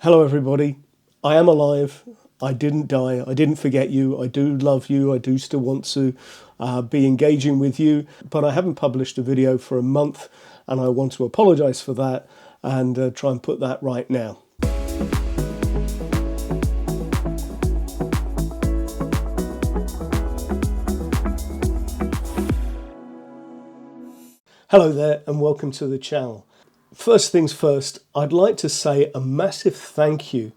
Hello everybody, I am alive, I didn't die, I didn't forget you, I do love you, I do still want to be engaging with you, but I haven't published a video for a month and I want to apologise for that and try and put that right now. Hello there and welcome to the channel. First things first, I'd like to say a massive thank you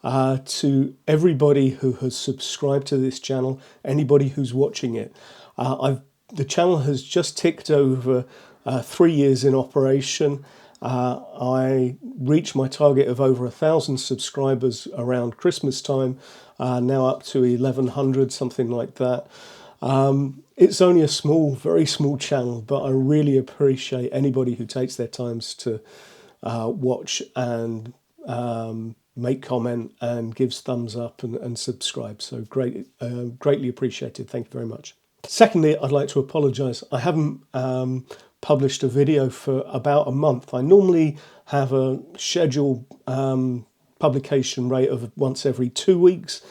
to everybody who has subscribed to this channel, anybody who's watching it. The channel has just ticked over 3 years in operation. I reached my target of over 1,000 subscribers around Christmas time, now up to 1,100, something like that. It's only a small, very small channel, but I really appreciate anybody who takes their times to watch and make comment and gives thumbs up and subscribe. So greatly appreciated. Thank you very much. Secondly, I'd like to apologise. I haven't published a video for about a month. I normally have a scheduled publication rate of once every 2 weeks.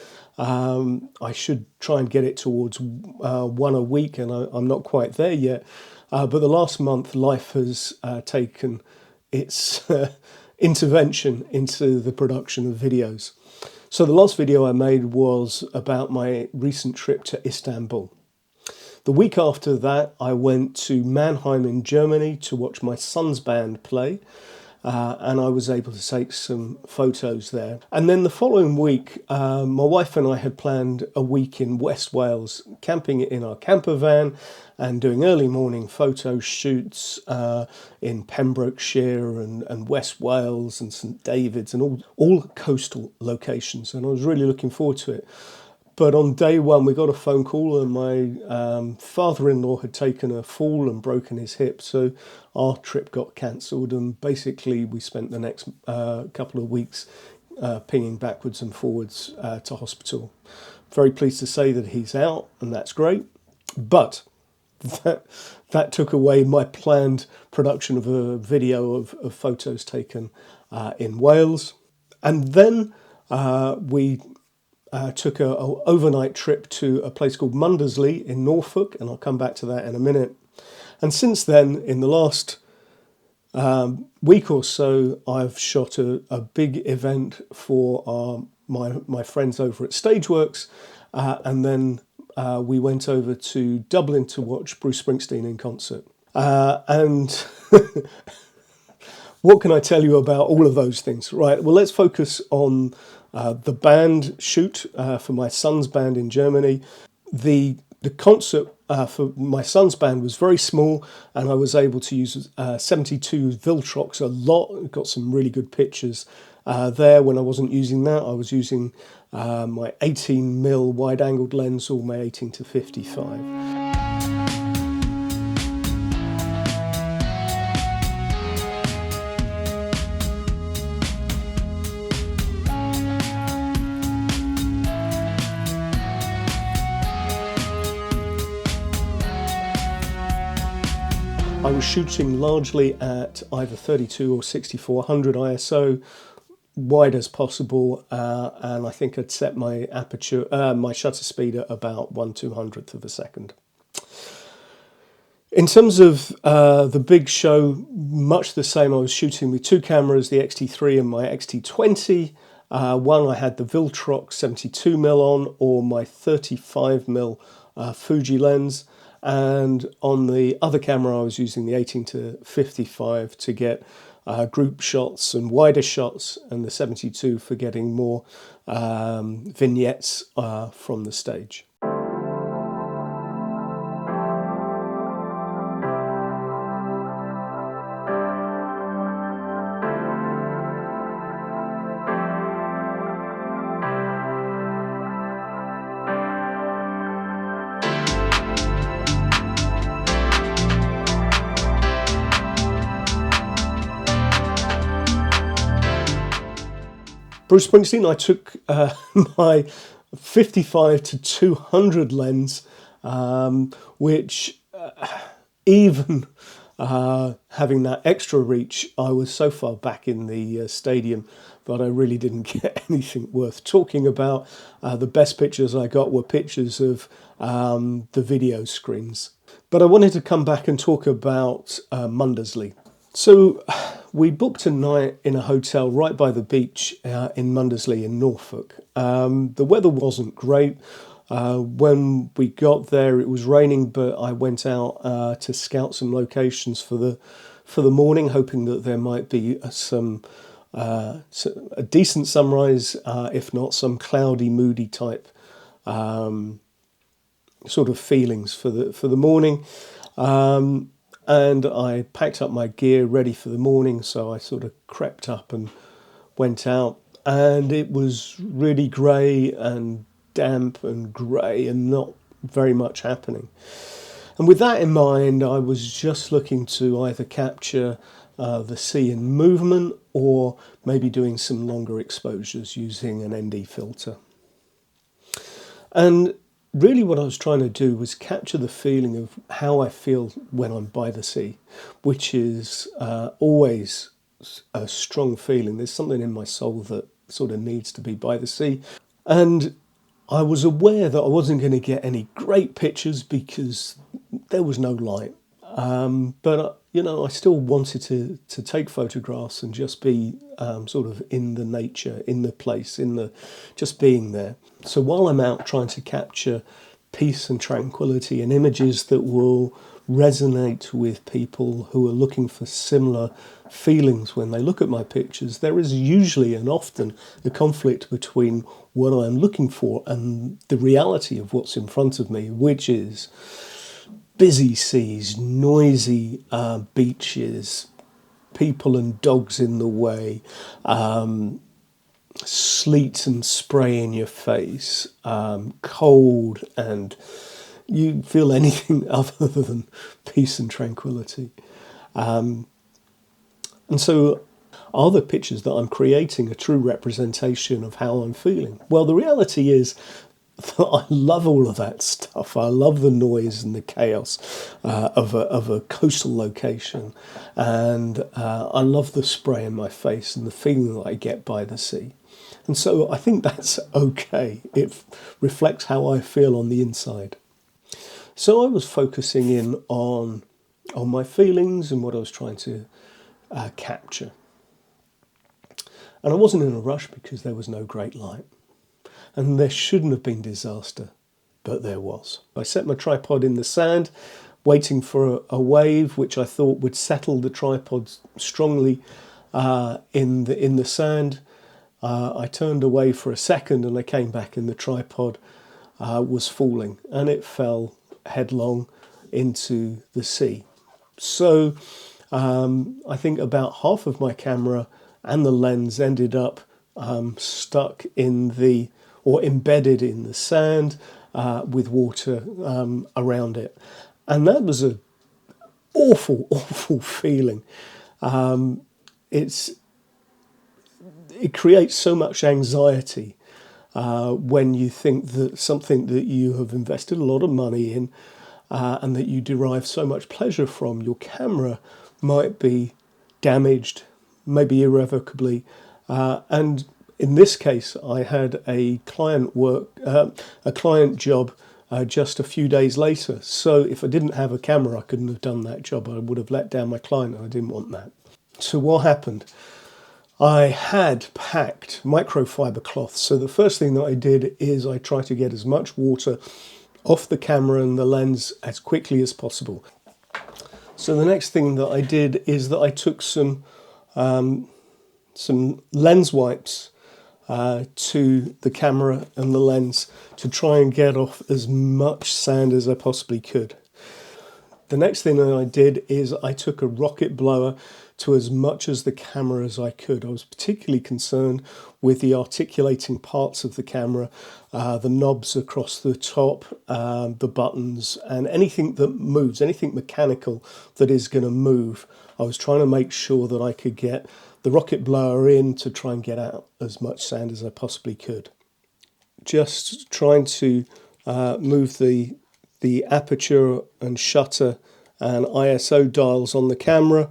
I should try and get it towards one a week, and I'm not quite there yet. But the last month, life has taken its intervention into the production of videos. So the last video I made was about my recent trip to Istanbul. The week after that, I went to Mannheim in Germany to watch my son's band play. And I was able to take some photos there. And then the following week, my wife and I had planned a week in West Wales, camping in our camper van and doing early morning photo shoots in Pembrokeshire and West Wales and St David's and all coastal locations. And I was really looking forward to it. But on day one, we got a phone call and my father-in-law had taken a fall and broken his hip. So our trip got cancelled and basically we spent the next couple of weeks pinging backwards and forwards to hospital. Very pleased to say that he's out and that's great. But that took away my planned production of a video of photos taken in Wales. And then we took an overnight trip to a place called Mundesley in Norfolk, and I'll come back to that in a minute. And since then, in the last week or so, I've shot a big event for my friends over at Stageworks, and then we went over to Dublin to watch Bruce Springsteen in concert. And what can I tell you about all of those things? Right, well, let's focus on the band shoot for my son's band in Germany. The concert for my son's band was very small and I was able to use 72 Viltrox a lot. Got some really good pictures there. When I wasn't using that, I was using my 18mm wide-angled lens or my 18-55. I was shooting largely at either 32 or 6400 ISO, wide as possible, and I think I'd set my aperture, my shutter speed at about 1/200th of a second. In terms of the big show, much the same. I was shooting with two cameras, the X-T3 and my X-T20. One I had the Viltrox 72mm on, or my 35mm Fuji lens. And on the other camera I was using the 18-55 to get group shots and wider shots, and the 72 for getting more vignettes from the stage. Bruce Springsteen, I took my 55-200 lens, which even having that extra reach, I was so far back in the stadium but I really didn't get anything worth talking about. The best pictures I got were pictures of the video screens. But I wanted to come back and talk about Mundesley. So we booked a night in a hotel right by the beach in Mundesley in Norfolk. The weather wasn't great. When we got there it was raining, but I went out to scout some locations for the morning, hoping that there might be a decent sunrise, if not some cloudy, moody type sort of feelings for the morning. And I packed up my gear ready for the morning, so I sort of crept up and went out, and it was really grey and damp and grey and not very much happening. And with that in mind, I was just looking to either capture the sea in movement or maybe doing some longer exposures using an ND filter. And really what I was trying to do was capture the feeling of how I feel when I'm by the sea, which is always a strong feeling. There's something in my soul that sort of needs to be by the sea. And I was aware that I wasn't going to get any great pictures because there was no light. But you know, I still wanted to take photographs and just be sort of in the nature, in the place, just being there. So while I'm out trying to capture peace and tranquility and images that will resonate with people who are looking for similar feelings when they look at my pictures, there is usually and often a conflict between what I'm looking for and the reality of what's in front of me, which is busy seas, noisy beaches, people and dogs in the way, sleet and spray in your face, cold, and you feel anything other than peace and tranquility. And so are the pictures that I'm creating a true representation of how I'm feeling? Well, the reality is I love all of that stuff. I love the noise and the chaos of a coastal location, and I love the spray in my face and the feeling that I get by the sea. And so I think that's okay. It reflects how I feel on the inside. So I was focusing in on my feelings and what I was trying to capture. And I wasn't in a rush because there was no great light. And there shouldn't have been disaster, but there was. I set my tripod in the sand, waiting for a wave which I thought would settle the tripod strongly in the sand. I turned away for a second and I came back and the tripod was falling, and it fell headlong into the sea. So I think about half of my camera and the lens ended up stuck in or embedded in the sand with water around it. And that was an awful, awful feeling. It creates so much anxiety when you think that something that you have invested a lot of money in and that you derive so much pleasure from, your camera might be damaged, maybe irrevocably, and in this case, I had a client job just a few days later. So if I didn't have a camera, I couldn't have done that job. I would have let down my client, and I didn't want that. So what happened? I had packed microfiber cloth. So the first thing that I did is I tried to get as much water off the camera and the lens as quickly as possible. So the next thing that I did is that I took some lens wipes to the camera and the lens to try and get off as much sand as I possibly could. The next thing that I did is I took a rocket blower to as much as the camera as I could. I was particularly concerned with the articulating parts of the camera, the knobs across the top, the buttons, and anything that moves, anything mechanical that is going to move. I was trying to make sure that I could get the rocket blower in to try and get out as much sand as I possibly could. Just trying to move the aperture and shutter and ISO dials on the camera.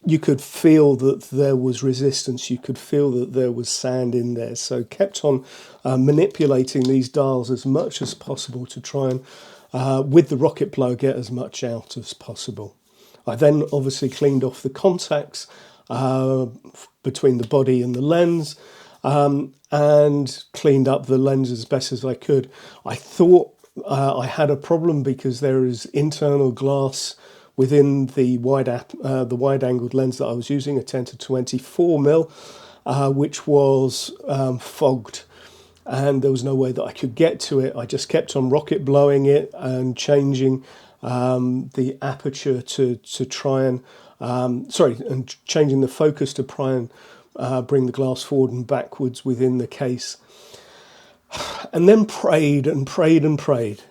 you could feel that there was resistance, you could feel that there was sand in there. So kept on manipulating these dials as much as possible to try and, with the rocket blower, get as much out as possible. I then obviously cleaned off the contacts between the body and the lens, and cleaned up the lens as best as I could. I thought I had a problem because there is internal glass within the wide-angled lens that I was using, a 10 to 24mm, which was fogged, and there was no way that I could get to it. I just kept on rocket blowing it and changing the aperture to try and and changing the focus to try and bring the glass forward and backwards within the case, and then prayed and prayed and prayed.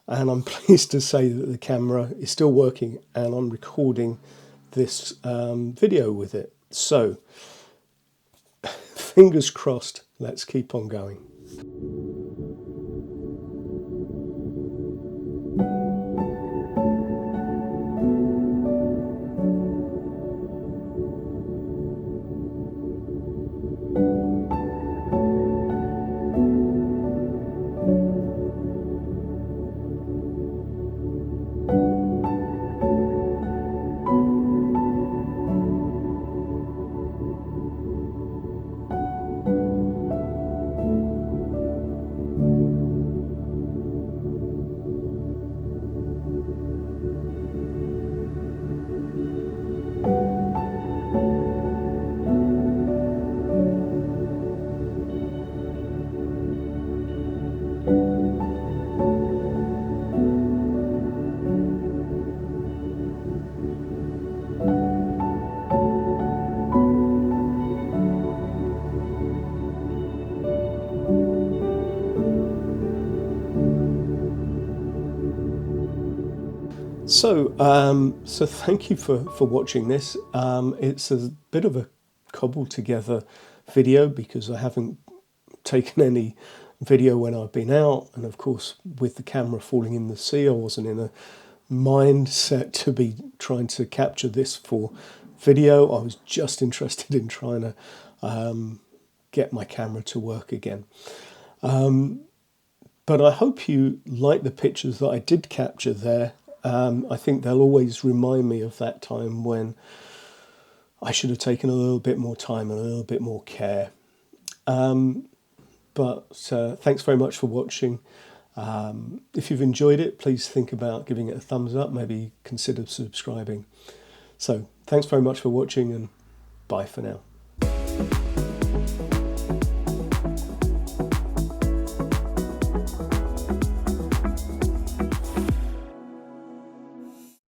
And I'm pleased to say that the camera is still working and I'm recording this video with it. So, fingers crossed, let's keep on going. So thank you for watching this. It's a bit of a cobbled together video because I haven't taken any video when I've been out, and of course with the camera falling in the sea I wasn't in a mindset to be trying to capture this for video. I was just interested in trying to get my camera to work again. But I hope you like the pictures that I did capture there. I think they'll always remind me of that time when I should have taken a little bit more time and a little bit more care. But thanks very much for watching. If you've enjoyed it, please think about giving it a thumbs up, maybe consider subscribing. So thanks very much for watching, and bye for now.